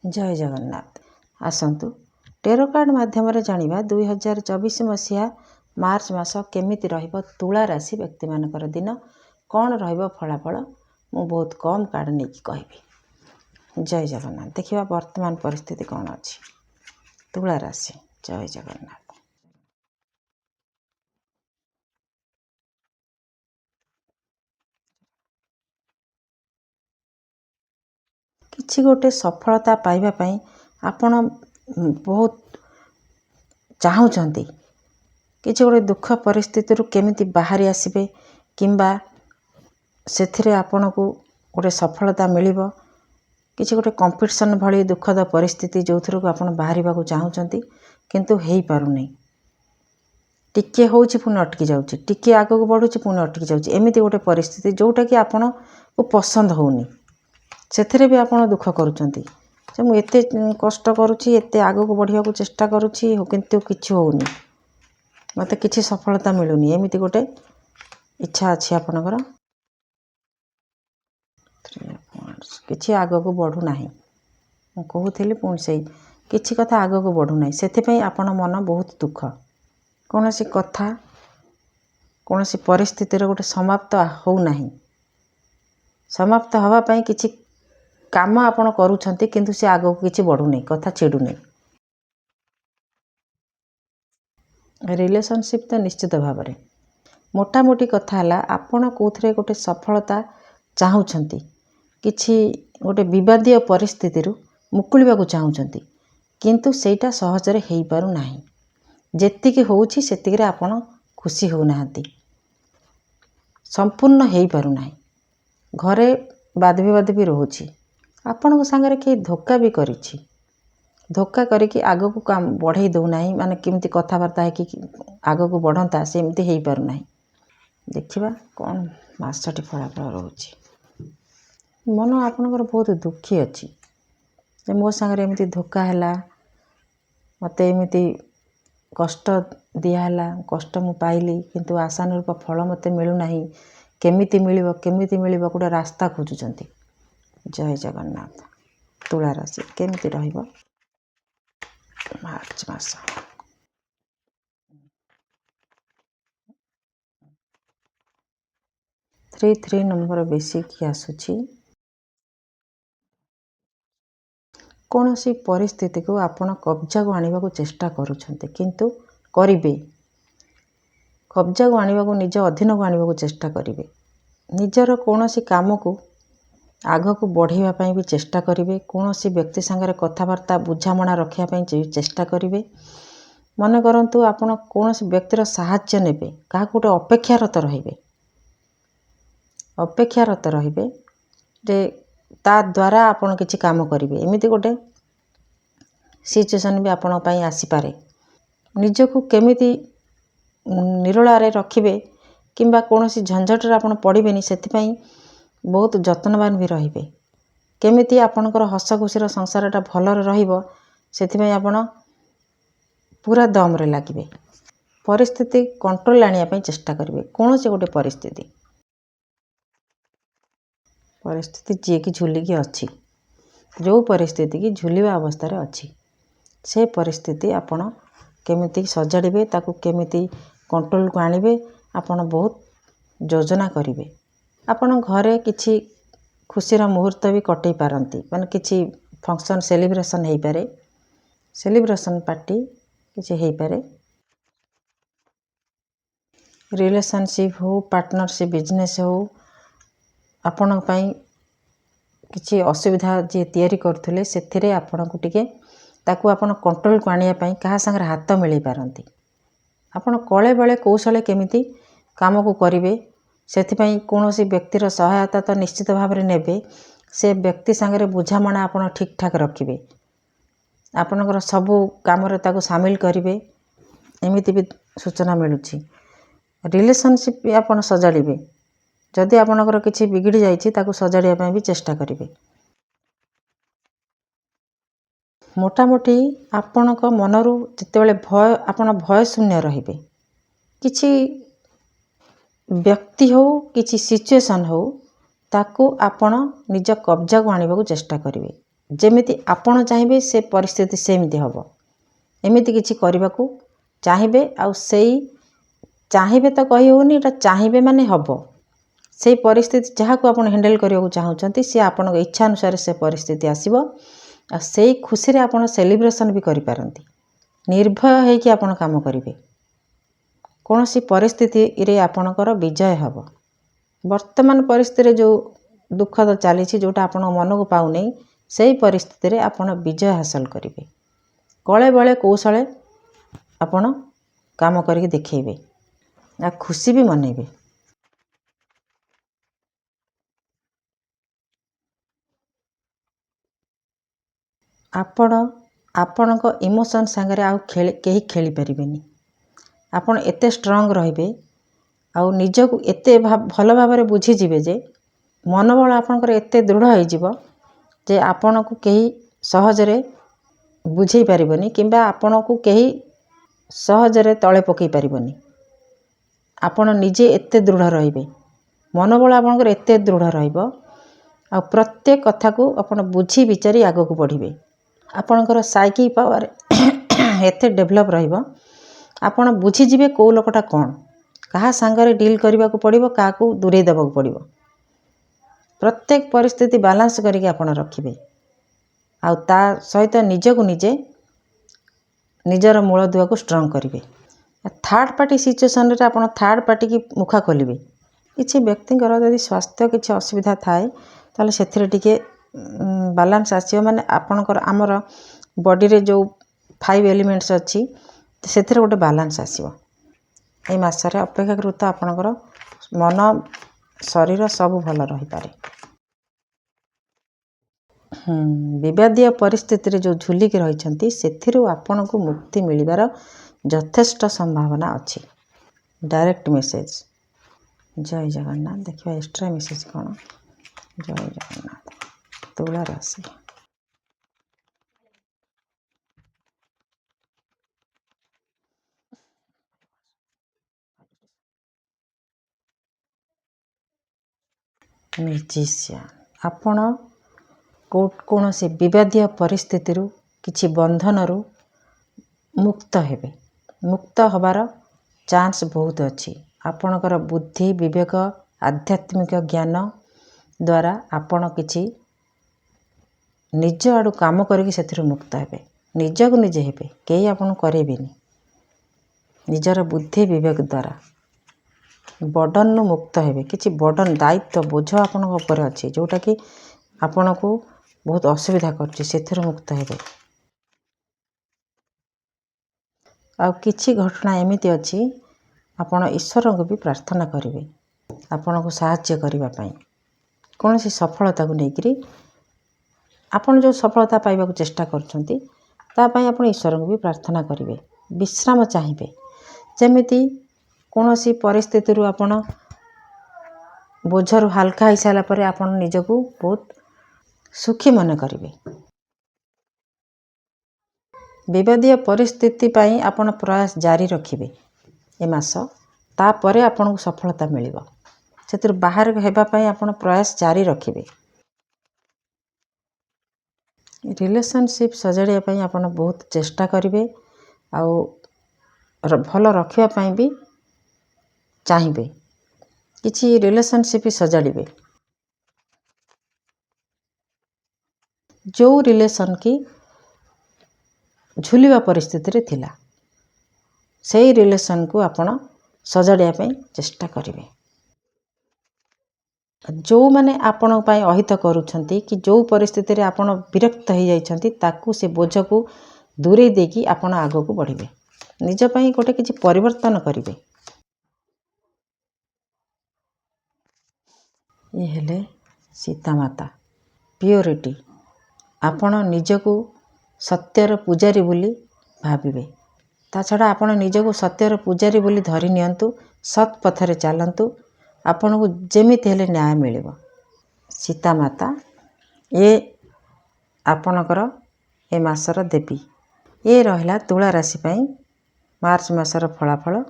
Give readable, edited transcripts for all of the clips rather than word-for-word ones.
जय Jagannath. आसतु tarot card माध्यम जानिबा 2024 मसीहा मार्च मास केमिति रहिबो तुला राशि व्यक्ति मानकर दिन कौन रहिबो फलाफल मु बहुत कम कार्ड नहीं कहबी। जय जगन्नाथ। देखिबा वर्तमान परिस्थिति कौन अछि तुला राशि। जय जगन्नाथ। किछि गोटे सफलता पाइबा पई आपण बहुत चाहूचंती किछि गोटे दुख परिस्थिति रु केमिति बाहरी आसीबे किंबा सेथिरे आपणको गोटे सफलता मिलिबो किछि गोटे कंपटीशन भली दुखद परिस्थिति जो थरु आपण बाहरिबा को चाहूचंती किंतु हेई पारु नै। टिके होउछि पुन अटकी जाउछि, टिके आगो को बढ़ुछि पुन अटकी जाउछि, एमिति गोटे परिस्थिति जोटा कि आपण को पसंद होउनी सेथिरे भी आपण दुख करूचंती जे मु एते कष्ट करूछि एते आगो को बढ़िया को चेष्टा करूछि किंतु किछि होउनी मते किछि सफलता मिलुनी एमिति गोटे इच्छा अछि आपनकर किछि आगो को बढ़ु नाही। मु कहूथिली पुन सेई किछि कथा आगो को बढ़ु नाही सेथि पई आपण मन बहुत दुख कोनोसी कथा कोनोसी परिस्थिति रे गोटे समाप्त हो नाही। समाप्त हवा पई किछि काम आपण करूछंती किंतु से आगो को किछि बढ़ु नाही कथा छिडु नाही। रिलेशनशिप तो निश्चित भाव में मोटा मोटी कथा हला आपण कोथरे गोटे सफलता चाहूछंती किछि गोटे विवादीय परिस्थिति रु मुकुलिबा को चाहूछंती किंतु सेटा सहज रे हेई पारु नाही। जेतिकी होउछि सेतिकी रे आपण खुशी हो नाहंती संपूर्ण हेई पारु नाही। घरे वाद विवाद भी रहुछि आपण संगे के धोखा भी करिछि धोखा करके आगो को काम बढ़ई दो नाही माने किमती कथाबार्ता है कि आगो को बढ़ंता सेमती हेई पारु नाही। देखिबा कौन मासटी फलाफल रहुछि मन आपनकर बहुत दुखी अछि जे मो संगे एमती धोखा हैला मते एमती कष्ट दिया हैला कष्ट मु पाइली किंतु आशानुरूप फल मते मिलु नाही केमिति मिलिबो गोटे रास्ता खोजुचंती। जय जगन्नाथ। तुला राशि केमिति रहिबो मार्च मास 3 नंबर बेसी की आसुछि कौन सी परिस्थिति को आपण कब्जा को आनिबा को चेष्टा करूछंते किंतु करिवे कब्जा को आनिबा को निज अधीन को आनिबा को चेष्टा करिवे निजर कौन सी काम को आग को बढ़ाइबा पई भी चेष्टा करिवे कौन सी व्यक्ति संगे कथाबार्ता बुझामणा रखिया पई चेष्टा करिवे मन करंतु आपण कौन सी व्यक्तिर सहायता नेबे का गोटे अपेक्षारत रहिबे जे ता द्वारा आपण किछि काम करिवे एमिति गोटे सिचुएशन भी आपण पई आसी पारे। निजको केमिति निरोला रे रखिबे किंबा कोनोसी झंझट रे आपण पड़िबेनी सेति पई बहुत जत्नवान भी रहिबे केमिति आपणकर हस खुशीर संसारटा भलरे रहिबो सेति पई आपण पूरा दम रे लागिबे परिस्थिति कंट्रोल आनिया पई चेष्टा करिवे कोनोसी गोटे परिस्थिति जे कि झुली की अच्छी जो परिस्थिति की झुलिबा अवस्था रे अच्छी से परिस्थिति आपण केमिति सजाड़िबे ताकू केमिति कंट्रोल को आनिबे आपण बहुत योजना करिवे आपण घरे किछि खुशीर मुहूर्त भी कटई पारंती माने किछि फंक्शन सेलिब्रेशन हेई पारे सेलिब्रेशन पार्टी किछि हेई पारे रिलेशनशिप हो पार्टनरशिप बिजनेस हो आपण पई किछि असुविधा जे तयारी करथुले सेथिरे आपण को टिके ताकू आपण कंट्रोल को आनिया पई कहा संग हाथ मिलई पारंती आपण कळे बेले कौशले केमिति काम को करिवे सेथि पई कोनोसी व्यक्तिर सहायता तो निश्चित भाव रे नेबे से व्यक्ति संगे बुझामणा आपण ठीक ठाक रखिबे आपनकर सबु काम रे ताकू शामिल करिवे एमिति भी सूचना मिलुछि। रिलेशनशिप भी आपण सजाड़िबे जदि आपनकर किछि बिगड़ी जाइछि ताकू सजाड़िया पई भी चेष्टा करिवे मोटा मोटी आपनक मनरु जतेबेले भय आपण भय शून्य रहिबे किछि व्यक्ति हो किछि सिचुएशन हो ताकू आपण निज कब्जा को आनिबा को चेष्टा करिवे ଯେମିତି ଆପଣ ଚାହିଁବେ ସେ ପରିସ୍ଥିତି ସେମିତି ହେବ। ଏମିତି କିଛି କରିବାକୁ ଚାହିଁବେ, ଆଉ ସେଇ ଚାହିଁବେ ତ କହି ହେଉନି, ଏଇଟା ଚାହିଁବେ ମାନେ ହେବ। ସେଇ ପରିସ୍ଥିତି ଯାହାକୁ ଆପଣ ହ୍ୟାଣ୍ଡେଲ୍ କରିବାକୁ ଚାହୁଁଛନ୍ତି ସେ ଆପଣଙ୍କ ଇଚ୍ଛା ଅନୁସାରେ ସେ ପରିସ୍ଥିତି ଆସିବ। ଆଉ ସେଇ ଖୁସିରେ ଆପଣ ସେଲିବ୍ରେସନ୍ ବି କରିପାରନ୍ତି। ନିର୍ଭୟ ହୋଇକି ଆପଣ କାମ କରିବେ। କୌଣସି ପରିସ୍ଥିତିରେ ଆପଣଙ୍କର ବିଜୟ ହେବ। ବର୍ତ୍ତମାନ ପରିସ୍ଥିତିରେ ଯେଉଁ ଦୁଃଖ ଚାଲିଛି, ଯେଉଁଟା ଆପଣଙ୍କ ମନକୁ ପାଉନି, ସେହି ପରିସ୍ଥିତିରେ ଆପଣ ବିଜୟ ହାସଲ କରିବେ। କଳେ ବଳେ କୌଶଳେ ଆପଣ କାମ କରିକି ଦେଖାଇବେ, ଆଉ ଖୁସି ବି ମନେଇବେ। ଆପଣ ଆପଣଙ୍କ ଇମୋସନ୍ ସାଙ୍ଗରେ ଆଉ କେହି ଖେଳିପାରିବେନି। ଆପଣ ଏତେ ଷ୍ଟ୍ରଙ୍ଗ ରହିବେ, ଆଉ ନିଜକୁ ଏତେ ଭଲ ଭାବରେ ବୁଝିଯିବେ ଯେ ମନୋବଳ ଆପଣଙ୍କର ଏତେ ଦୃଢ଼ ହୋଇଯିବ ଯେ ଆପଣଙ୍କୁ କେହି ସହଜରେ ବୁଝେଇ ପାରିବନି, କିମ୍ବା ଆପଣଙ୍କୁ କେହି ସହଜରେ ତଳେ ପକାଇ ପାରିବନି। ଆପଣ ନିଜେ ଏତେ ଦୃଢ଼ ରହିବେ, ମନୋବଳ ଆପଣଙ୍କର ଏତେ ଦୃଢ଼ ରହିବ, ଆଉ ପ୍ରତ୍ୟେକ କଥାକୁ ଆପଣ ବୁଝି ବିଚାରି ଆଗକୁ ବଢ଼ିବେ। ଆପଣଙ୍କର ସାଇକିକ୍ ପାୱାର ଏତେ ଡେଭଲପ୍ ରହିବ, ଆପଣ ବୁଝିଯିବେ କେଉଁ ଲୋକଟା କ'ଣ, କାହା ସାଙ୍ଗରେ ଡିଲ୍ କରିବାକୁ ପଡ଼ିବ, କାହାକୁ ଦୂରେଇ ଦେବାକୁ ପଡ଼ିବ। ପ୍ରତ୍ୟେକ ପରିସ୍ଥିତି ବାଲାନ୍ସ କରିକି ଆପଣ ରଖିବେ, ଆଉ ତା ସହିତ ନିଜକୁ ନିଜେ ନିଜର ମୂଳଦୁଆକୁ ଷ୍ଟ୍ରଙ୍ଗ କରିବେ। ଥାର୍ଡ଼ ପାର୍ଟି ସିଚୁଏସନ୍ରେ ଆପଣ ଥାର୍ଡ଼ ପାର୍ଟିକି ମୁଖା ଖୋଲିବେ। କିଛି ବ୍ୟକ୍ତିଙ୍କର ଯଦି ସ୍ୱାସ୍ଥ୍ୟ କିଛି ଅସୁବିଧା ଥାଏ, ତାହେଲେ ସେଥିରେ ଟିକେ ବାଲାନ୍ସ ଆସିବ। ମାନେ ଆପଣଙ୍କର ଆମର ବଡ଼ିରେ ଯେଉଁ 5 ଏଲିମେଣ୍ଟସ୍ ଅଛି, ସେଥିରେ ଗୋଟେ ବାଲାନ୍ସ ଆସିବ। এই ମାସରେ ଅପେକ୍ଷାକୃତ ଆପଣଙ୍କର ମନ ଶରୀର ସବୁ ଭଲ ରହିପାରେ। ବିବାଦୀୟ ପରିସ୍ଥିତିରେ ଯେଉଁ ଝୁଲିକି ରହିଛନ୍ତି, ସେଥିରୁ ଆପଣଙ୍କୁ ମୁକ୍ତି ମିଳିବାର ଯଥେଷ୍ଟ ସମ୍ଭାବନା ଅଛି। Direct message. ଜୟ ଜଗନ୍ନାଥ। ଦେଖିବା ଏକ୍ସଟ୍ରା ମେସେଜ୍ କ'ଣ। ଜୟ ଜଗନ୍ନାଥ। ତୁଳା ରାଶି। ମ୍ୟୁଜିସିଆନ୍। ଆପଣ କୌଣସି ବିବାଦୀୟ ପରିସ୍ଥିତିରୁ, କିଛି ବନ୍ଧନରୁ ମୁକ୍ତ ହେବେ। ମୁକ୍ତ ହେବାର ଚାନ୍ସ ବହୁତ ଅଛି। ଆପଣଙ୍କର ବୁଦ୍ଧି, ବିବେକ, ଆଧ୍ୟାତ୍ମିକ ଜ୍ଞାନ ଦ୍ୱାରା ଆପଣ କିଛି ନିଜ ଆଡ଼ୁ କାମ କରିକି ସେଥିରୁ ମୁକ୍ତ ହେବେ। ନିଜକୁ ନିଜେ ହେବେ, କେହି ଆପଣଙ୍କୁ କରେଇବେନି। ନିଜର ବୁଦ୍ଧି ବିବେକ ଦ୍ୱାରା ବର୍ଡ଼ନ୍ରୁ ମୁକ୍ତ ହେବେ। କିଛି ବର୍ଡ଼ନ୍, ଦାୟିତ୍ୱ, ବୋଝ ଆପଣଙ୍କ ଉପରେ ଅଛି, ଯେଉଁଟାକି ଆପଣଙ୍କୁ ବହୁତ ଅସୁବିଧା କରୁଛି, ସେଥିରୁ ମୁକ୍ତ ହେବେ। ଆଉ କିଛି ଘଟଣା ଏମିତି ଅଛି, ଆପଣ ଈଶ୍ୱରଙ୍କୁ ବି ପ୍ରାର୍ଥନା କରିବେ ଆପଣଙ୍କୁ ସାହାଯ୍ୟ କରିବା ପାଇଁ। କୌଣସି ସଫଳତାକୁ ନେଇକରି ଆପଣ ଯେଉଁ ସଫଳତା ପାଇବାକୁ ଚେଷ୍ଟା କରୁଛନ୍ତି, ତା ପାଇଁ ଆପଣ ଈଶ୍ୱରଙ୍କୁ ବି ପ୍ରାର୍ଥନା କରିବେ। ବିଶ୍ରାମ ଚାହିଁବେ। ଯେମିତି କୌଣସି ପରିସ୍ଥିତିରୁ ଆପଣ ବୋଝରୁ ହାଲକା ହୋଇସାରିଲା ପରେ ଆପଣ ନିଜକୁ ବହୁତ ସୁଖୀ ମନେ କରିବେ। ବିବାଦୀୟ ପରିସ୍ଥିତି ପାଇଁ ଆପଣ ପ୍ରୟାସ ଜାରି ରଖିବେ ଏ ମାସ। ତାପରେ ଆପଣଙ୍କୁ ସଫଳତା ମିଳିବ। ସେଥିରୁ ବାହାର ହେବା ପାଇଁ ଆପଣ ପ୍ରୟାସ ଜାରି ରଖିବେ। ରିଲେସନସିପ୍ ସଜାଡ଼ିବା ପାଇଁ ଆପଣ ବହୁତ ଚେଷ୍ଟା କରିବେ, ଆଉ ଭଲ ରଖିବା ପାଇଁ ବି ଚାହିଁବେ। କିଛି ରିଲେସନସିପ୍ ସଜାଡ଼ିବେ। ଯେଉଁ ରିଲେସନ୍ କି ଝୁଲିବା ପରିସ୍ଥିତିରେ ଥିଲା, ସେହି ରିଲେସନ୍କୁ ଆପଣ ସଜାଡ଼ିବା ପାଇଁ ଚେଷ୍ଟା କରିବେ। ଯେଉଁମାନେ ଆପଣଙ୍କ ପାଇଁ ଅହିତ କରୁଛନ୍ତି, କି ଯେଉଁ ପରିସ୍ଥିତିରେ ଆପଣ ବିରକ୍ତ ହୋଇଯାଇଛନ୍ତି, ତାକୁ ସେ ବୋଝକୁ ଦୂରେଇ ଦେଇକି ଆପଣ ଆଗକୁ ବଢ଼ିବେ। ନିଜ ପାଇଁ ଗୋଟେ କିଛି ପରିବର୍ତ୍ତନ କରିବେ। ଇଏ ହେଲେ ସୀତାମାତା, ପିଓରିଟି। ଆପଣ ନିଜକୁ ସତ୍ୟର ପୂଜାରୀ ବୋଲି ଭାବିବେ। ତା ଛଡ଼ା ଆପଣ ନିଜକୁ ସତ୍ୟର ପୂଜାରୀ ବୋଲି ଧରି ନିଅନ୍ତୁ। ସତ୍ ପଥରେ ଚାଲନ୍ତୁ, ଆପଣଙ୍କୁ ଯେମିତି ହେଲେ ନ୍ୟାୟ ମିଳିବ। ସୀତାମାତା ଏ ଆପଣଙ୍କର ଏ ମାସର ଦେବୀ। ଏ ରହିଲା ତୁଳା ରାଶି ପାଇଁ ମାର୍ଚ୍ଚ ମାସର ଫଳାଫଳ।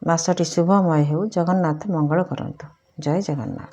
ମାସଟି ଶୁଭମୟ ହେଉ। ଜଗନ୍ନାଥ ମଙ୍ଗଳ କରନ୍ତୁ। ଜୟ ଜଗନ୍ନାଥ।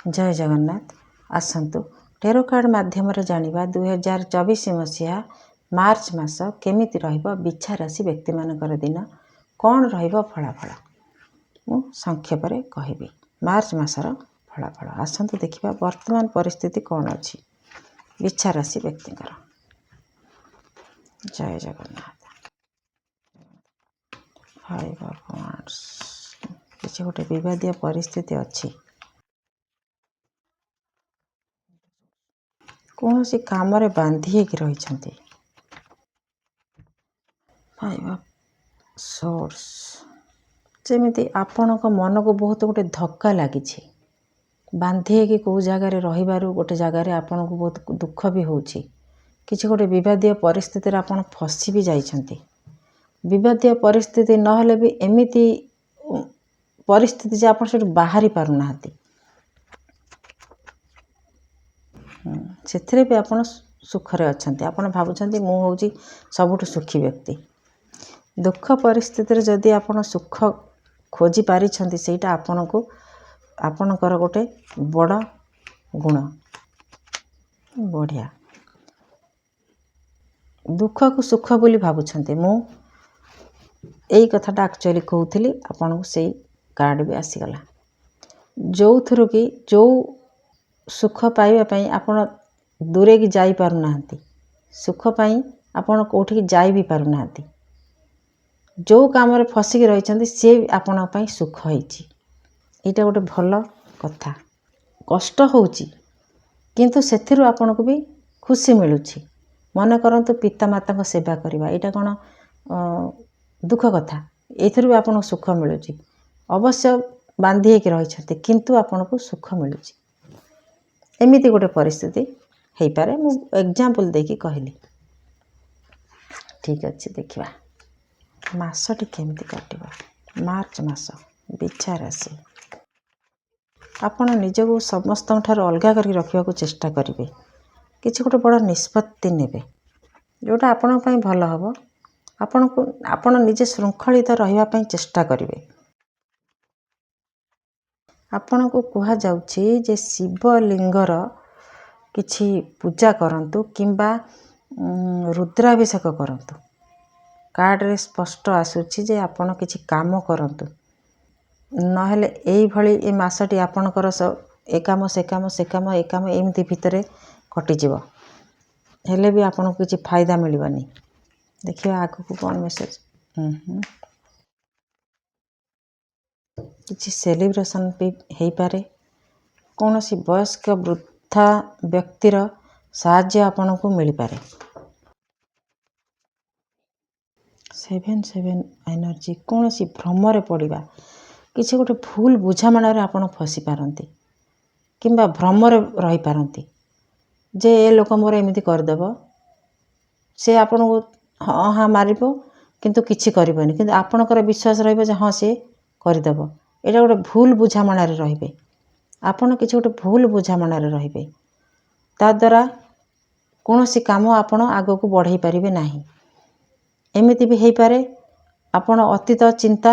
ଜୟ ଜଗନ୍ନାଥ। ଆସନ୍ତୁ ଟେରୋ କାର୍ଡ଼ ମାଧ୍ୟମରେ ଜାଣିବା 2024 ମସିହା ମାର୍ଚ୍ଚ ମାସ କେମିତି ରହିବ ବିଛା ରାଶି ବ୍ୟକ୍ତିମାନଙ୍କର ଦିନ, କ'ଣ ରହିବ ଫଳାଫଳ। ମୁଁ ସଂକ୍ଷେପରେ କହିବି ମାର୍ଚ୍ଚ ମାସର ଫଳାଫଳ। ଆସନ୍ତୁ ଦେଖିବା ବର୍ତ୍ତମାନ ପରିସ୍ଥିତି କ'ଣ ଅଛି ବିଛା ରାଶି ବ୍ୟକ୍ତିଙ୍କର। ଜୟ ଜଗନ୍ନାଥ। Five of wands. କିଛି ଗୋଟେ ବିବାଦୀୟ ପରିସ୍ଥିତି ଅଛି। କୌଣସି କାମରେ ବାନ୍ଧି ହେଇକି ରହିଛନ୍ତି। Five of source. ଯେମିତି ଆପଣଙ୍କ ମନକୁ ବହୁତ ଗୋଟେ ଧକ୍କା ଲାଗିଛି। ବାନ୍ଧି ହେଇକି କେଉଁ ଜାଗାରେ ରହିବାରୁ ଗୋଟେ ଜାଗାରେ ଆପଣଙ୍କୁ ବହୁତ ଦୁଃଖ ବି ହେଉଛି। କିଛି ଗୋଟେ ବିବାଦୀୟ ପରିସ୍ଥିତିରେ ଆପଣ ଫସି ବି ଯାଇଛନ୍ତି। ବିବାଦୀୟ ପରିସ୍ଥିତି ନହେଲେ ବି ଏମିତି ପରିସ୍ଥିତି ଯେ ଆପଣ ସେଠୁ ବାହାରି ପାରୁନାହାନ୍ତି। ସେଥିରେ ବି ଆପଣ ସୁଖରେ ଅଛନ୍ତି। ଆପଣ ଭାବୁଛନ୍ତି ମୁଁ ହେଉଛି ସବୁଠୁ ସୁଖୀ ବ୍ୟକ୍ତି। ଦୁଃଖ ପରିସ୍ଥିତିରେ ଯଦି ଆପଣ ସୁଖ ଖୋଜି ପାରିଛନ୍ତି, ସେଇଟା ଆପଣଙ୍କର ଗୋଟେ ବଡ଼ ଗୁଣ। ବଢ଼ିଆ। ଦୁଃଖକୁ ସୁଖ ବୋଲି ଭାବୁଛନ୍ତି। ମୁଁ ଏଇ କଥାଟା ଆକ୍ଚୁଆଲି କହୁଥିଲି, ଆପଣଙ୍କୁ ସେଇ କାର୍ଡ଼ ବି ଆସିଗଲା। ଯେଉଁଥିରୁ କି ଯେଉଁ ସୁଖ ପାଇବା ପାଇଁ ଆପଣ ଦୂରେଇକି ଯାଇପାରୁନାହାନ୍ତି, ସୁଖ ପାଇଁ ଆପଣ କେଉଁଠିକି ଯାଇ ବି ପାରୁନାହାନ୍ତି, ଯେଉଁ କାମରେ ଫସିକି ରହିଛନ୍ତି ସିଏ ଆପଣଙ୍କ ପାଇଁ ସୁଖ ହେଇଛି। ଏଇଟା ଗୋଟେ ଭଲ କଥା। କଷ୍ଟ ହେଉଛି କିନ୍ତୁ ସେଥିରୁ ଆପଣଙ୍କୁ ବି ଖୁସି ମିଳୁଛି। ମନେ କରନ୍ତୁ ପିତାମାତାଙ୍କ ସେବା କରିବା, ଏଇଟା କ'ଣ ଦୁଃଖ କଥା? ଏଇଥିରୁ ବି ଆପଣଙ୍କୁ ସୁଖ ମିଳୁଛି। ଅବଶ୍ୟ ବାନ୍ଧି ହେଇକି ରହିଛନ୍ତି କିନ୍ତୁ ଆପଣଙ୍କୁ ସୁଖ ମିଳୁଛି। ଏମିତି ଗୋଟେ ପରିସ୍ଥିତି ହେଇପାରେ। ମୁଁ ଏକ୍ଜାମ୍ପଲ୍ ଦେଇକି କହିଲି। ଠିକ୍ ଅଛି, ଦେଖିବା ମାସଟି କେମିତି କାଟିବ। ମାର୍ଚ୍ଚ ମାସ ବିଛା ରାଶି। ଆପଣ ନିଜକୁ ସମସ୍ତଙ୍କ ଠାରୁ ଅଲଗା କରିକି ରଖିବାକୁ ଚେଷ୍ଟା କରିବେ। କିଛି ଗୋଟେ ବଡ଼ ନିଷ୍ପତ୍ତି ନେବେ ଯେଉଁଟା ଆପଣଙ୍କ ପାଇଁ ଭଲ ହେବ। ଆପଣ ନିଜେ ଶୃଙ୍ଖଳିତ ରହିବା ପାଇଁ ଚେଷ୍ଟା କରିବେ। ଆପଣଙ୍କୁ କୁହାଯାଉଛି ଯେ ଶିବଲିଙ୍ଗର କିଛି ପୂଜା କରନ୍ତୁ କିମ୍ବା ରୁଦ୍ରାଭିଷେକ କରନ୍ତୁ। କାର୍ଡ଼ରେ ସ୍ପଷ୍ଟ ଆସୁଛି ଯେ ଆପଣ କିଛି କାମ କରନ୍ତୁ, ନହେଲେ ଏଇଭଳି ଏ ମାସଟି ଆପଣଙ୍କର ଏ କାମ ସେ କାମ ଏମିତି ଭିତରେ କଟିଯିବ। ହେଲେ ବି ଆପଣଙ୍କୁ କିଛି ଫାଇଦା ମିଳିବନି। ଦେଖିବା ଆଗକୁ କ'ଣ ମେସେଜ। କିଛି ସେଲିବ୍ରେସନ୍ ବି ହେଇପାରେ। କୌଣସି ବୟସ୍କ ବୃଦ୍ଧା ବ୍ୟକ୍ତିର ସାହାଯ୍ୟ ଆପଣଙ୍କୁ ମିଳିପାରେ। 7 ଏନର୍ଜି। କୌଣସି ଭ୍ରମରେ ପଡ଼ିବା, କିଛି ଗୋଟେ ଭୁଲ ବୁଝାମଣାରେ ଆପଣ ଫସି ପାରନ୍ତି କିମ୍ବା ଭ୍ରମରେ ରହିପାରନ୍ତି ଯେ ଏ ଲୋକ ମୋର ଏମିତି କରିଦେବ। ସେ ଆପଣଙ୍କୁ ହଁ ହଁ ମାରିବ କିନ୍ତୁ କିଛି କରିବନି, କିନ୍ତୁ ଆପଣଙ୍କର ବିଶ୍ୱାସ ରହିବ ଯେ ହଁ ସେ କରିଦେବ। ଏଇଟା ଗୋଟେ ଭୁଲ ବୁଝାମଣାରେ ରହିବେ। ଆପଣ କିଛି ଗୋଟେ ଭୁଲ ବୁଝାମଣାରେ ରହିବେ, ତାଦ୍ୱାରା କୌଣସି କାମ ଆପଣ ଆଗକୁ ବଢ଼େଇ ପାରିବେ ନାହିଁ। ଏମିତି ବି ହେଇପାରେ ଆପଣ ଅତୀତ ଚିନ୍ତା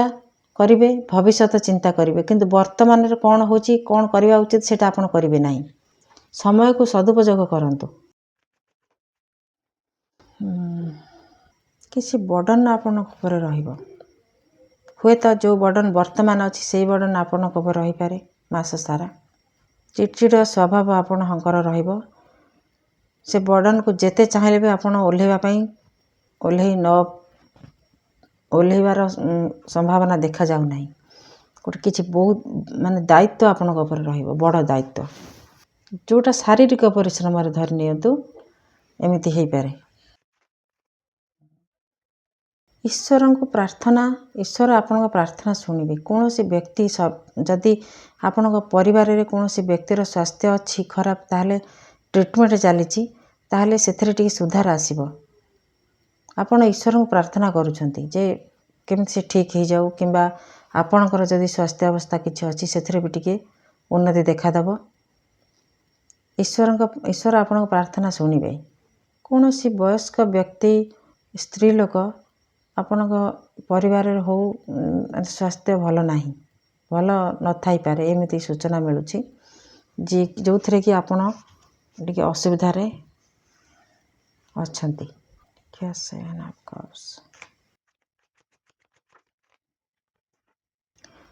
କରିବେ, ଭବିଷ୍ୟତ ଚିନ୍ତା କରିବେ, କିନ୍ତୁ ବର୍ତ୍ତମାନରେ କ'ଣ ହେଉଛି, କ'ଣ କରିବା ଉଚିତ ସେଇଟା ଆପଣ କରିବେ ନାହିଁ। ସମୟକୁ ସଦୁପଯୋଗ କରନ୍ତୁ। କିଛି ବର୍ଡ଼ନ୍ ଆପଣଙ୍କ ଉପରେ ରହିବ। ହୁଏତ ଯେଉଁ ବର୍ଡ଼ନ୍ ବର୍ତ୍ତମାନ ଅଛି ସେଇ ବର୍ଡ଼ନ୍ ଆପଣଙ୍କ ଉପରେ ରହିପାରେ ମାସ ସାରା। ଚିଡ଼ଚିଡ଼ ସ୍ୱଭାବ ଆପଣଙ୍କର ରହିବ। ସେ ବର୍ଡ଼ନ୍କୁ ଯେତେ ଚାହିଁଲେ ବି ଆପଣ ଓହ୍ଲେଇବାର ସମ୍ଭାବନା ଦେଖାଯାଉନାହିଁ। ଗୋଟେ କିଛି ବହୁତ ଦାୟିତ୍ୱ ଆପଣଙ୍କ ଉପରେ ରହିବ, ବଡ଼ ଦାୟିତ୍ୱ, ଯେଉଁଟା ଶାରୀରିକ ପରିଶ୍ରମରେ ଧରି ନିଅନ୍ତୁ ଏମିତି ହେଇପାରେ। ଈଶ୍ୱରଙ୍କୁ ପ୍ରାର୍ଥନା, ଈଶ୍ୱର ଆପଣଙ୍କ ପ୍ରାର୍ଥନା ଶୁଣିବେ। କୌଣସି ବ୍ୟକ୍ତି ଯଦି ଆପଣଙ୍କ ପରିବାରରେ କୌଣସି ବ୍ୟକ୍ତିର ସ୍ୱାସ୍ଥ୍ୟ ଅଛି ଖରାପ, ତାହେଲେ ଟ୍ରିଟମେଣ୍ଟ ଚାଲିଛି, ତାହେଲେ ସେଥିରେ ଟିକେ ସୁଧାର ଆସିବ। ଆପଣ ଈଶ୍ୱରଙ୍କୁ ପ୍ରାର୍ଥନା କରୁଛନ୍ତି ଯେ କେମିତି ସେ ଠିକ୍ ହେଇଯାଉ, କିମ୍ବା ଆପଣଙ୍କର ଯଦି ସ୍ୱାସ୍ଥ୍ୟ ଅବସ୍ଥା କିଛି ଅଛି ସେଥିରେ ବି ଟିକେ ଉନ୍ନତି ଦେଖାଦେବ। ଈଶ୍ୱର ଆପଣଙ୍କ ପ୍ରାର୍ଥନା ଶୁଣିବେ। କୌଣସି ବୟସ୍କ ବ୍ୟକ୍ତି, ସ୍ତ୍ରୀ ଲୋକ ଆପଣଙ୍କ ପରିବାରରେ ହଉ ସ୍ୱାସ୍ଥ୍ୟ ଭଲ ନାହିଁ, ଭଲ ନଥାଇପାରେ, ଏମିତି ସୂଚନା ମିଳୁଛି। ଯେଉଁଥିରେ କି ଆପଣ ଟିକେ ଅସୁବିଧାରେ ଅଛନ୍ତି।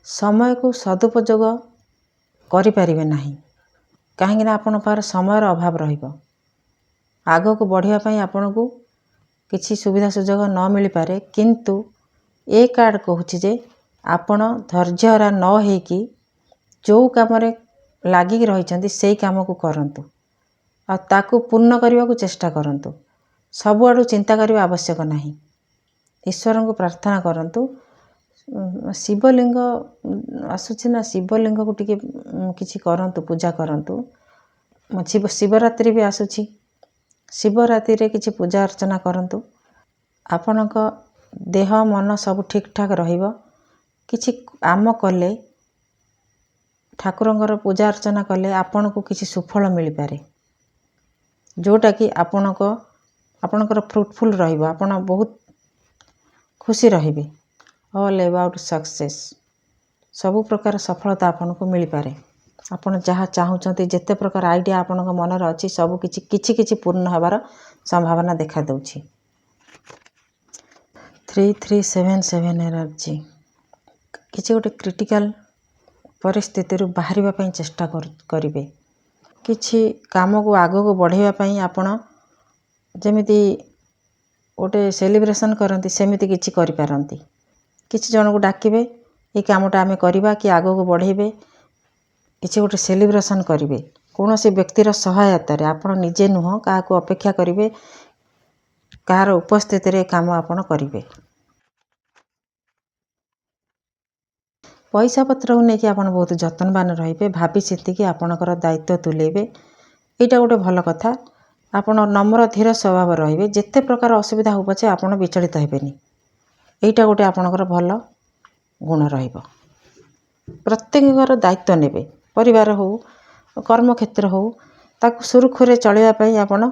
ସମୟକୁ ସଦୁପଯୋଗ କରିପାରିବେ ନାହିଁ, କାହିଁକିନା ଆପଣଙ୍କ ପାଖରେ ସମୟର ଅଭାବ ରହିବ। ଆଗକୁ ବଢ଼ିବା ପାଇଁ ଆପଣଙ୍କୁ କିଛି ସୁବିଧା ସୁଯୋଗ ନ ମିଳିପାରେ, କିନ୍ତୁ ଏ କାର୍ଡ଼ କହୁଛି ଯେ ଆପଣ ଧୈର୍ଯ୍ୟହରା ନ ହେଇକି ଯେଉଁ କାମରେ ଲାଗିକି ରହିଛନ୍ତି ସେଇ କାମକୁ କରନ୍ତୁ ଆଉ ତାକୁ ପୂର୍ଣ୍ଣ କରିବାକୁ ଚେଷ୍ଟା କରନ୍ତୁ। ସବୁଆଡ଼ୁ ଚିନ୍ତା କରିବା ଆବଶ୍ୟକ ନାହିଁ। ଈଶ୍ୱରଙ୍କୁ ପ୍ରାର୍ଥନା କରନ୍ତୁ। ଶିବଲିଙ୍ଗ ଆସୁଛି ନା, ଶିବଲିଙ୍ଗକୁ ଟିକେ କିଛି କରନ୍ତୁ, ପୂଜା କରନ୍ତୁ। ଶିବରାତ୍ରି ବି ଆସୁଛି, ଶିବରାତ୍ରିରେ କିଛି ପୂଜା ଅର୍ଚ୍ଚନା କରନ୍ତୁ। ଆପଣଙ୍କ ଦେହ ମନ ସବୁ ଠିକ୍ ଠାକ୍ ରହିବ। କିଛି କାମ କଲେ, ଠାକୁରଙ୍କର ପୂଜା ଅର୍ଚ୍ଚନା କଲେ ଆପଣଙ୍କୁ କିଛି ସୁଫଳ ମିଳିପାରେ, ଯେଉଁଟାକି ଆପଣଙ୍କର ଫ୍ରୁଟଫୁଲ୍ ରହିବ। ଆପଣ ବହୁତ ଖୁସି ରହିବେ। ଅଲ୍ ଏବାଉଟ୍ ସକ୍ସେସ୍, ସବୁ ପ୍ରକାର ସଫଳତା ଆପଣଙ୍କୁ ମିଳିପାରେ। ଆପଣ ଯାହା ଚାହୁଁଛନ୍ତି, ଯେତେ ପ୍ରକାର ଆଇଡ଼ିଆ ଆପଣଙ୍କ ମନରେ ଅଛି, ସବୁ କିଛି ପୂର୍ଣ୍ଣ ହେବାର ସମ୍ଭାବନା ଦେଖାଦେଉଛି। 3377 ଏନର୍ଜି, କିଛି ଗୋଟେ କ୍ରିଟିକାଲ ପରିସ୍ଥିତିରୁ ବାହାରିବା ପାଇଁ ଚେଷ୍ଟା କରିବେ। କିଛି କାମକୁ ଆଗକୁ ବଢ଼ାଇବା ପାଇଁ ଆପଣ ଯେମିତି ଗୋଟେ ସେଲିବ୍ରେସନ୍ କରନ୍ତି, ସେମିତି କିଛି କରିପାରନ୍ତି। କିଛି ଜଣକୁ ଡାକିବେ, ଏ କାମଟା ଆମେ କରିବା, କି ଆଗକୁ ବଢ଼େଇବେ, କିଛି ଗୋଟେ ସେଲିବ୍ରେସନ୍ କରିବେ। କୌଣସି ବ୍ୟକ୍ତିର ସହାୟତାରେ, ଆପଣ ନିଜେ ନୁହଁ, କାହାକୁ ଅପେକ୍ଷା କରିବେ, କାହାର ଉପସ୍ଥିତିରେ କାମ ଆପଣ କରିବେ। ପଇସା ପତ୍ରକୁ ନେଇକି ଆପଣ ବହୁତ ଯତ୍ନବାନ ରହିବେ। ଭାବି ଚିନ୍ତିକି ଆପଣଙ୍କର ଦାୟିତ୍ୱ ତୁଲେଇବେ। ଏଇଟା ଗୋଟେ ଭଲ କଥା। ଆପଣ ନମ୍ର ଧୀର ସ୍ୱଭାବ ରହିବେ। ଯେତେ ପ୍ରକାର ଅସୁବିଧା ହେଉ ପଛେ ଆପଣ ବିଚଳିତ ହେବେନି। ଏଇଟା ଗୋଟେ ଆପଣଙ୍କର ଭଲ ଗୁଣ ରହିବ। ପ୍ରତ୍ୟେକଙ୍କର ଦାୟିତ୍ୱ ନେବେ। ପରିବାର ହେଉ, କର୍ମକ୍ଷେତ୍ର ହେଉ, ତାକୁ ସୁରୁଖୁରୁରେ ଚଳିବା ପାଇଁ ଆପଣ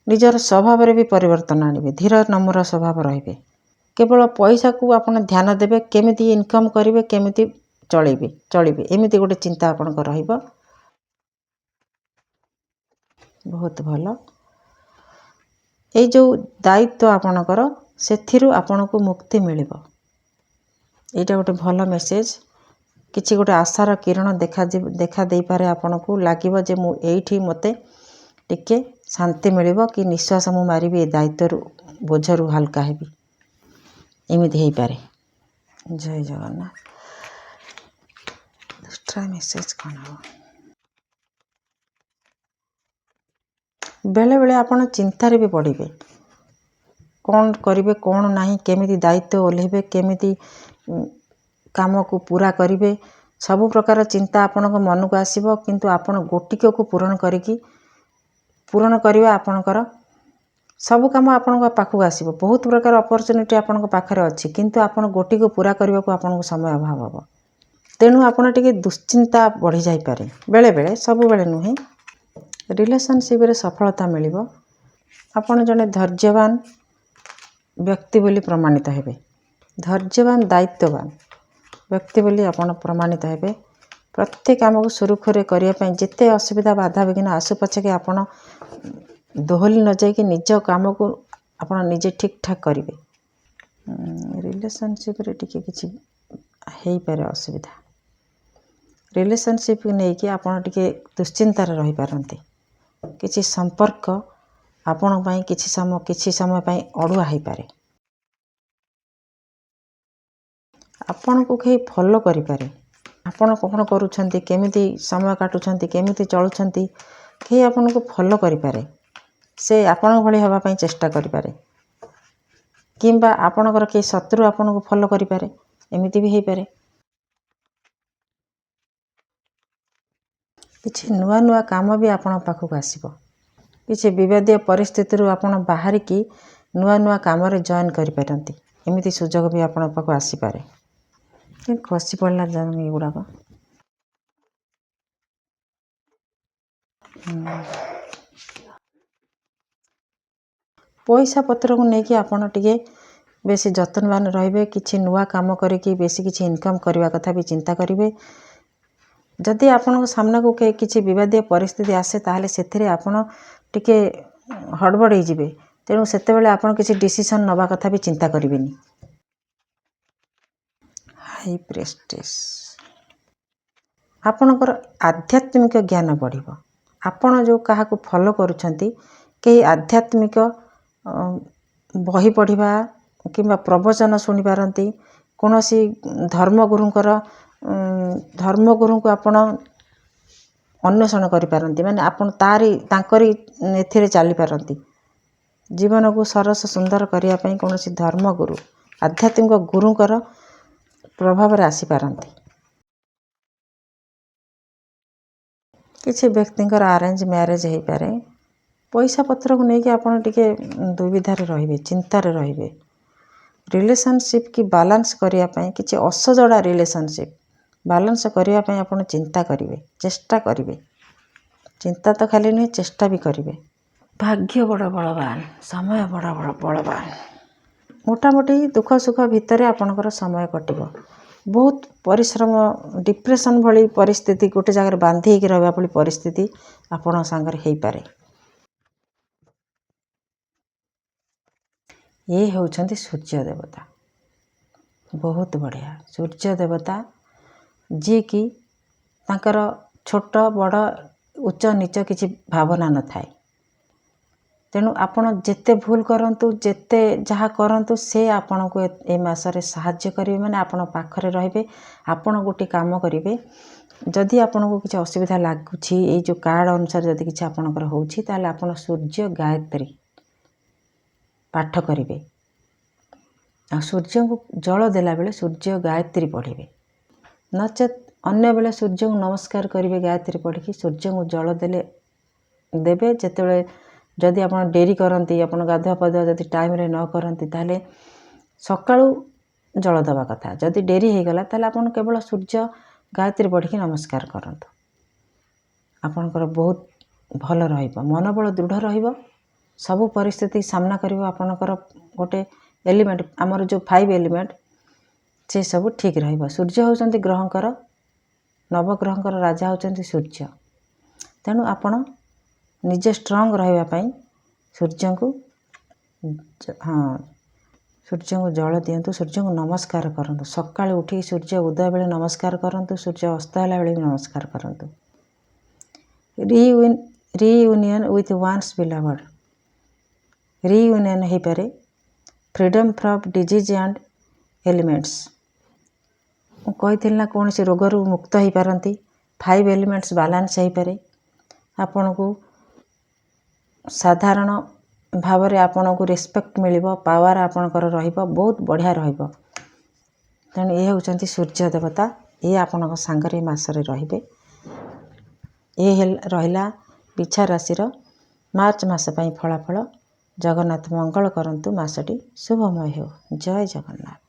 ନିଜର ସ୍ୱଭାବରେ ବି ପରିବର୍ତ୍ତନ ଆଣିବେ। ଧୀର ନମ୍ର ସ୍ୱଭାବ ରହିବେ। କେବଳ ପଇସାକୁ ଆପଣ ଧ୍ୟାନ ଦେବେ, କେମିତି ଇନକମ୍ କରିବେ, କେମିତି ଚଳିବେ, ଏମିତି ଗୋଟେ ଚିନ୍ତା ଆପଣଙ୍କର ରହିବ। ବହୁତ ଭଲ। ଏଇ ଯେଉଁ ଦାୟିତ୍ୱ ଆପଣଙ୍କର, ସେଥିରୁ ଆପଣଙ୍କୁ ମୁକ୍ତି ମିଳିବ। ଏଇଟା ଗୋଟେ ଭଲ ମେସେଜ। କିଛି ଗୋଟେ ଆଶାର କିରଣ ଦେଖା ଦେଇପାରେ। ଆପଣଙ୍କୁ ଲାଗିବ ଯେ ମୁଁ ଏଇଠି ମୋତେ ଟିକେ ଶାନ୍ତି ମିଳିବ, କି ନିଶ୍ୱାସ ମୁଁ ମାରିବି, ଏ ଦାୟିତ୍ୱରୁ, ବୋଝରୁ ହାଲକା ହେବି, ଏମିତି ହେଇପାରେ। ଜୟ ଜଗନ୍ନାଥ। ମେସେଜ କ'ଣ ହେବ? ବେଳେବେଳେ ଆପଣ ଚିନ୍ତାରେ ବି ପଡ଼ିବେ, କ'ଣ କରିବେ, କ'ଣ ନାହିଁ, କେମିତି ଦାୟିତ୍ୱ ଓହ୍ଲେଇବେ, କେମିତି କାମକୁ ପୁରା କରିବେ। ସବୁ ପ୍ରକାର ଚିନ୍ତା ଆପଣଙ୍କ ମନକୁ ଆସିବ, କିନ୍ତୁ ଆପଣ ଗୋଟିକକୁ ପୂରଣ କରିବା ଆପଣଙ୍କର ସବୁ କାମ ଆପଣଙ୍କ ପାଖକୁ ଆସିବ। ବହୁତ ପ୍ରକାର ଅପରଚ୍ୟୁନିଟି ଆପଣଙ୍କ ପାଖରେ ଅଛି, କିନ୍ତୁ ଆପଣ ଗୋଟିକୁ ପୁରା କରିବାକୁ ଆପଣଙ୍କୁ ସମୟ ଅଭାବ ହେବ। ତେଣୁ ଆପଣ ଟିକେ ଦୁଶ୍ଚିନ୍ତା ବଢ଼ିଯାଇପାରେ ବେଳେବେଳେ, ସବୁବେଳେ ନୁହେଁ। ରିଲେସନସିପ୍ରେ ସଫଳତା ମିଳିବ। ଆପଣ ଜଣେ ଧୈର୍ଯ୍ୟବାନ ବ୍ୟକ୍ତି ବୋଲି ପ୍ରମାଣିତ ହେବେ। ଧୈର୍ଯ୍ୟବାନ, ଦାୟିତ୍ୱବାନ ବ୍ୟକ୍ତି ବୋଲି ଆପଣ ପ୍ରମାଣିତ ହେବେ। ପ୍ରତ୍ୟେକ କାମକୁ ସୁରୁଖୁରୁରେ କରିବା ପାଇଁ ଯେତେ ଅସୁବିଧା ବାଧାବିଘ୍ନ ଆସୁ ପଛକେ ଆପଣ ଦୋହଲି ନ ଯାଇକି ନିଜ କାମକୁ ଆପଣ ନିଜେ ଠିକ୍ ଠାକ୍ କରିବେ। ରିଲେସନସିପ୍ରେ ଟିକେ କିଛି ହେଇପାରେ ଅସୁବିଧା। ରିଲେସନସିପ୍କୁ ନେଇକି ଆପଣ ଟିକେ ଦୁଶ୍ଚିନ୍ତାରେ ରହିପାରନ୍ତି। କିଛି ସମ୍ପର୍କ ଆପଣଙ୍କ ପାଇଁ କିଛି ସମୟ ପାଇଁ ଅଡ଼ୁଆ ହେଇପାରେ। ଆପଣଙ୍କୁ କେହି ଫଲୋ କରିପାରେ। ଆପଣ କ'ଣ କରୁଛନ୍ତି, କେମିତି ସମୟ କାଟୁଛନ୍ତି, କେମିତି ଚଳୁଛନ୍ତି, କେହି ଆପଣଙ୍କୁ ଫଲୋ କରିପାରେ। ସେ ଆପଣଙ୍କ ଭଳି ହେବା ପାଇଁ ଚେଷ୍ଟା କରିପାରେ, କିମ୍ବା ଆପଣଙ୍କର କେହି ଶତ୍ରୁ ଆପଣଙ୍କୁ ଫଲୋ କରିପାରେ, ଏମିତି ବି ହେଇପାରେ। କିଛି ନୂଆ ନୂଆ କାମ ବି ଆପଣଙ୍କ ପାଖକୁ ଆସିବ। କିଛି ବିବାଦୀୟ ପରିସ୍ଥିତିରୁ ଆପଣ ବାହାରିକି ନୂଆ ନୂଆ କାମରେ ଜଏନ୍ କରିପାରନ୍ତି। ଏମିତି ସୁଯୋଗ ବି ଆପଣଙ୍କ ପାଖକୁ ଆସିପାରେ। ଖସି ପଡ଼ିଲା ଏଗୁଡ଼ାକ। ପଇସା ପତ୍ରକୁ ନେଇକି ଆପଣ ଟିକେ ବେଶୀ ଯତ୍ନବାନ ରହିବେ। କିଛି ନୂଆ କାମ କରିକି ବେଶୀ କିଛି ଇନକମ୍ କରିବା କଥା ବି ଚିନ୍ତା କରିବେ। ଯଦି ଆପଣଙ୍କ ସାମ୍ନାକୁ କିଛି ବିବାଦୀୟ ପରିସ୍ଥିତି ଆସେ ତାହେଲେ ସେଥିରେ ଆପଣ ଟିକେ ହଡ଼ବଡ଼ ହେଇଯିବେ। ତେଣୁ ସେତେବେଳେ ଆପଣ କିଛି ଡିସିସନ୍ ନେବା କଥା ବି ଚିନ୍ତା କରିବେନି। ହାଇ ପ୍ରେଷ୍ଟେସ୍, ଆପଣଙ୍କର ଆଧ୍ୟାତ୍ମିକ ଜ୍ଞାନ ବଢ଼ିବ। ଆପଣ ଯେଉଁ କାହାକୁ ଫଲୋ କରୁଛନ୍ତି କେହି ଆଧ୍ୟାତ୍ମିକ ବହି ପଢ଼ିବା କିମ୍ବା ପ୍ରବଚନ ଶୁଣିପାରନ୍ତି। କୌଣସି ଧର୍ମଗୁରୁଙ୍କୁ ଆପଣ ଅନ୍ୱେଷଣ କରିପାରନ୍ତି, ମାନେ ଆପଣ ତାଙ୍କରି ଏଥିରେ ଚାଲିପାରନ୍ତି। ଜୀବନକୁ ସରସ ସୁନ୍ଦର କରିବା ପାଇଁ କୌଣସି ଧର୍ମଗୁରୁ ଆଧ୍ୟାତ୍ମିକ ଗୁରୁଙ୍କର ପ୍ରଭାବରେ ଆସିପାରନ୍ତି। କିଛି ବ୍ୟକ୍ତିଙ୍କର ଆରେଞ୍ଜ ମ୍ୟାରେଜ୍ ହେଇପାରେ। ପଇସା ପତ୍ରକୁ ନେଇକି ଆପଣ ଟିକେ ଦୁବିଧାରେ ରହିବେ, ଚିନ୍ତାରେ ରହିବେ। ରିଲେସନସିପ୍ କି ବାଲାନ୍ସ କରିବା ପାଇଁ, କିଛି ଅସଜଡ଼ା ରିଲେସନସିପ୍ ବାଲାନ୍ସ କରିବା ପାଇଁ ଆପଣ ଚିନ୍ତା କରିବେ, ଚେଷ୍ଟା କରିବେ। ଚିନ୍ତା ତ ଖାଲି ନୁହେଁ, ଚେଷ୍ଟା ବି କରିବେ। ଭାଗ୍ୟ ବଡ଼ ବଳବାନ, ସମୟ ବଡ଼ ବଳବାନ। ମୋଟାମୋଟି ଦୁଃଖ ସୁଖ ଭିତରେ ଆପଣଙ୍କର ସମୟ କଟିବ। ବହୁତ ପରିଶ୍ରମ, ଡିପ୍ରେସନ୍ ଭଳି ପରିସ୍ଥିତି, ଗୋଟେ ଜାଗାରେ ବାନ୍ଧି ହେଇକି ରହିବା ଭଳି ପରିସ୍ଥିତି ଆପଣଙ୍କ ସାଙ୍ଗରେ ହେଇପାରେ। ଇଏ ହେଉଛନ୍ତି ସୂର୍ଯ୍ୟ ଦେବତା। ବହୁତ ବଢ଼ିଆ ସୂର୍ଯ୍ୟ ଦେବତା, ଯିଏକି ତାଙ୍କର ଛୋଟ ବଡ଼ ଉଚ୍ଚ ନିଚ କିଛି ଭାବନା ନଥାଏ। ତେଣୁ ଆପଣ ଯେତେ ଭୁଲ କରନ୍ତୁ, ଯେତେ ଯାହା କରନ୍ତୁ, ସେ ଆପଣଙ୍କୁ ଏ ମାସରେ ସାହାଯ୍ୟ କରିବେ, ମାନେ ଆପଣ ପାଖରେ ରହିବେ। ଆପଣ ଗୋଟେ କାମ କରିବେ, ଯଦି ଆପଣଙ୍କୁ କିଛି ଅସୁବିଧା ଲାଗୁଛି, ଏଇ ଯେଉଁ କାର୍ଡ଼ ଅନୁସାରେ ଯଦି କିଛି ଆପଣଙ୍କର ହେଉଛି, ତାହେଲେ ଆପଣ ସୂର୍ଯ୍ୟ ଗାୟତ୍ରୀ ପାଠ କରିବେ। ଆଉ ସୂର୍ଯ୍ୟଙ୍କୁ ଜଳ ଦେଲାବେଳେ ସୂର୍ଯ୍ୟ ଗାୟତ୍ରୀ ପଢ଼ିବେ। ନଚେତ୍ ଅନ୍ୟ ବେଳେ ସୂର୍ଯ୍ୟଙ୍କୁ ନମସ୍କାର କରିବେ ଗାୟତ୍ରୀ ପଢ଼ିକି। ସୂର୍ଯ୍ୟଙ୍କୁ ଜଳ ଦେବେ। ଯେତେବେଳେ ଯଦି ଆପଣ ଡେରି କରନ୍ତି, ଆପଣ ଗାଧୁଆ ପାଧୁଆ ଯଦି ଟାଇମ୍ରେ ନ କରନ୍ତି, ତାହେଲେ ସକାଳୁ ଜଳ ଦେବା କଥା। ଯଦି ଡେରି ହେଇଗଲା ତାହେଲେ ଆପଣ କେବଳ ସୂର୍ଯ୍ୟ ଗାୟତ୍ରୀ ପଢ଼ିକି ନମସ୍କାର କରନ୍ତୁ। ଆପଣଙ୍କର ବହୁତ ଭଲ ରହିବ, ମନୋବଳ ଦୃଢ଼ ରହିବ। ସବୁ ପରିସ୍ଥିତି ସାମ୍ନା କରିବ। ଆପଣଙ୍କର ଗୋଟେ ଏଲିମେଣ୍ଟ, ଆମର ଯେଉଁ 5 ଏଲିମେଣ୍ଟ, ସେସବୁ ଠିକ୍ ରହିବ। ସୂର୍ଯ୍ୟ ହେଉଛନ୍ତି ଗ୍ରହଙ୍କର, ନବଗ୍ରହଙ୍କର ରାଜା ହେଉଛନ୍ତି ସୂର୍ଯ୍ୟ। ତେଣୁ ଆପଣ ନିଜେ ଷ୍ଟ୍ରଙ୍ଗ ରହିବା ପାଇଁ ସୂର୍ଯ୍ୟଙ୍କୁ ଜଳ ଦିଅନ୍ତୁ, ସୂର୍ଯ୍ୟଙ୍କୁ ନମସ୍କାର କରନ୍ତୁ। ସକାଳୁ ଉଠିକି ସୂର୍ଯ୍ୟ ଉଦୟ ବେଳେ ନମସ୍କାର କରନ୍ତୁ, ସୂର୍ଯ୍ୟ ଅସ୍ତ ହେଲା ବେଳେ ବି ନମସ୍କାର କରନ୍ତୁ। ରିୟୁନିୟନ୍ ୱିଥ୍ ୱାନ୍ସ ବିଲଭଡ୍, ରିୟୁନିୟନ୍ ହେଇପାରେ। Freedom from disease and elements, ମୁଁ କହିଥିଲି ନା, କୌଣସି ରୋଗରୁ ମୁକ୍ତ ହେଇପାରନ୍ତି। 5 ଏଲିମେଣ୍ଟସ୍ ବାଲାନ୍ସ ହେଇପାରେ। ଆପଣଙ୍କୁ ସାଧାରଣ ଭାବରେ ଆପଣଙ୍କୁ ରେସ୍ପେକ୍ଟ ମିଳିବ, ପାୱାର ଆପଣଙ୍କର ରହିବ, ବହୁତ ବଢ଼ିଆ ରହିବ। ତେଣୁ ଏ ହେଉଛନ୍ତି ସୂର୍ଯ୍ୟ ଦେବତା। ଇଏ ଆପଣଙ୍କ ସାଙ୍ଗରେ ଏ ମାସରେ ରହିବେ। ଏ ରହିଲା ବିଛା ରାଶିର ମାର୍ଚ୍ଚ ମାସ ପାଇଁ ଫଳାଫଳ। ଜଗନ୍ନାଥ ମଙ୍ଗଳ କରନ୍ତୁ, ମାସଟି ଶୁଭମୟ ହେଉ। ଜୟ ଜଗନ୍ନାଥ।